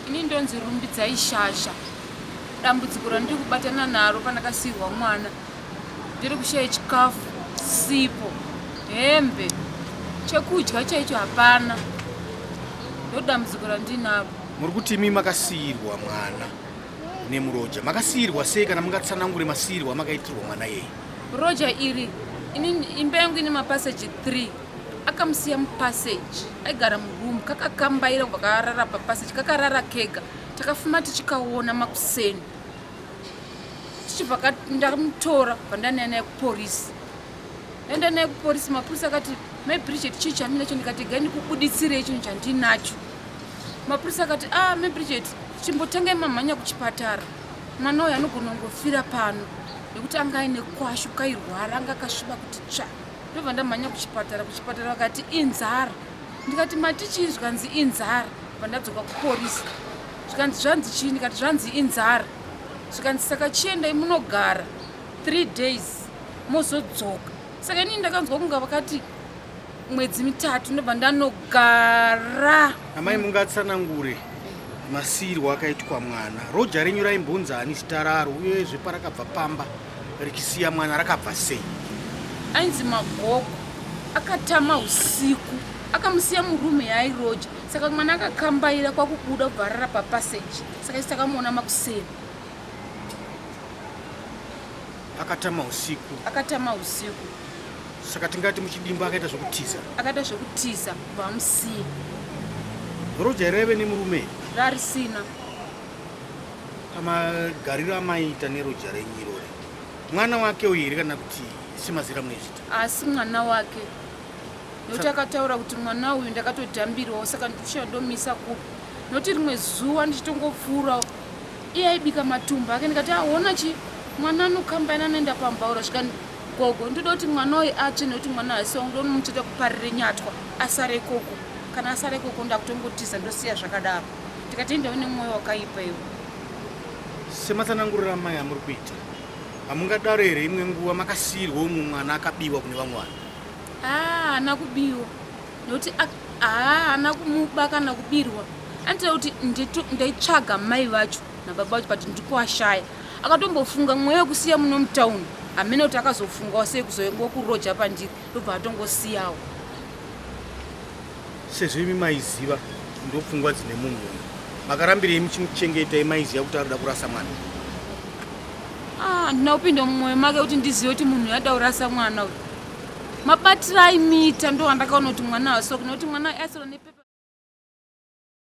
Ini ndonzi rumbidzai shasha. Dambudziko randiri kubatana naro pandakasiirwa mwana. Ndiri kushaya chikafu, sipo, hembe, chekudya chaicho hapana. Ndodambudziko randinaro. Muri kuti imi makasiirwa mwana nemuroja. Makasiirwa sei kana mungatsanangure masiirwa makaitirwa mwana yeye? Roja iri, imba yangu ine mapaseji 3. Akamusiya mupaseji, aigara murumu, kakakambaira kubva karara papaseji, kakarara kega. Takafuma tichikaona makuseni. Tichibva ndamutora pandana naye kupolisi. Ndaenda naye kupolisi, mapurisa akati, "Mai Bridget, chii chandinacho?" Ndikati, "Gai ndikubuditsire icho chandinacho." Mapurisa akati, "Mai Bridget, chimbotangai mamhanya kuchipatara. Mwana uyu anogona kungofira pano. Nekuti anga aine kwashu, kairwara, anga akasviba kuti tsva." Ndobva ndamhanya kuchipatara vakati inzara. Ndikati, "Matichii zvikanzi inzara?" Pandadzoka kupolisi. Zvikanzi zvanzi chii? Ndikati, "Zvanzi inzara." Zvikanzi saka chiendai munogara 3 days mozodzoka. Saka inini ndakanzwa kunga vakati mwedzi 3 ndobva ndanogara. Amai mungatsanangure masiirwa akaitwa mwana. Roja renyu raimbonzani zita raro uyezve parakabva pamba richisiya mwana rakabva sei? Ainzi Magogo. Akatama usiku. Akamusiya murume yaairoja. Saka mwana akakambaira kwakubuda kubva rara papaseji. Saka isi takamuona makuseni. Akatama usiku. Akatama usiku. Saka tingati muchidimba akaita zvokutiza. Akaita zvokutiza kubva amusiya. Roja raive nemurume? Rarisina. Pamagariro amaita neroja renyu irori, mwana wake uyu here kana kuti simazira munezvita? Asi mwana wake. Nekuti akataura kuti mwana uyu ndakatodhambirwawo, saka ndikusha ndomisa kupi. Nekuti rimwe zuva ndichitongopfuura iye aibika matumba ake, ndikati aona chi mwana anokambaina anoenda pambaura. Zvikani Gogo, ndoda kuti mwana uyu atsve nekuti mwana asi wangu ndonomuchita kuparire nyatwa asare ikoko. Kana asare ikoko ndakutongotiza ndosiya zvakadaro. Ndikati ndau nemwoyo wakaipa iwe. Sematsanangurira mai amuri kuita, hamungadaro here imwe nguva makasiirwa umwe mwana akabiwa kune vamwe vanhu? Haana kubiwa. Nekuti haana kumuba kana kubirwa. Andida kuti ndaitsvaga mai vacho nababa vacho pati ndikuashaya. Akatombofunga mweya wekusiya muno mutauni. Hamene kuti akazofungawo sei kuzoengo kuroja pandiri. Ndobva atongosiyawo. Sezvo imi maiziva ndopfungwa dzine munhu uyu, makarambirei muchimuchengeta maiziva kuti arida kurasa mwana? Ndina kupinda mumwoyo make kuti ndizive kuti munhu yada kurasa mwana uyu. Mabatira aimiita ndo andakaona kuti mwana asoka. Nekuti mwana aisora nepepa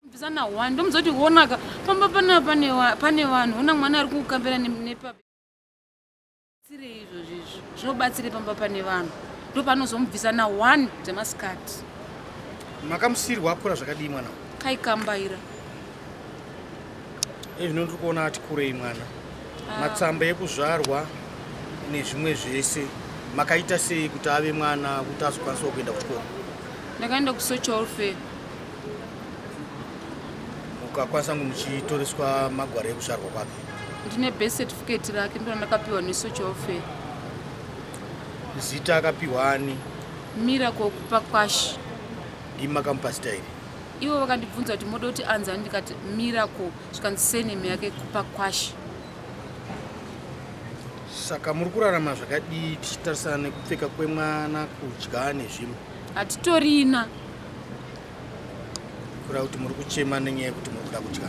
mbvisa na1 ndomuzoti wonaka pamba pane vanhu ona mwana ari kukambira nepepa. Tsire izvozvo zvinobatsire pamba pane vanhu. Ndo panozomubvisa na1 dzemasikati. Makamusiyirwa akura zvakadii mwana? Kaikambaira. Zvino ndiri kuona ati kurei mwana. Matsamba ekuzvarwa nezvimwe zvese makaita sei kuti ave mwana kuti azokwanisa kuenda kuchikoro? Ndakaenda kusocial fair. Mukakwanisa kunge muchitoreswa magwaro ekuzvarwa kwake? Ndine birth certificate rake ndo ndakapiwa nesocial fair. Zita akapiwa ani? Miracle kupa kwashi. Ndimi makamupa zita iri? Ivo vakandibvunza kuti moda kuti anzani, ndikati Miracle, zvikanzi surname yake kupa kwashi. Saka muri kurarama zvakadii tichitarisana nekupfeka kwemwana, kudya nezvimwe? Hatitorina. Kura kuti muri kuchema nenyaya yekuti muri kuda kudya?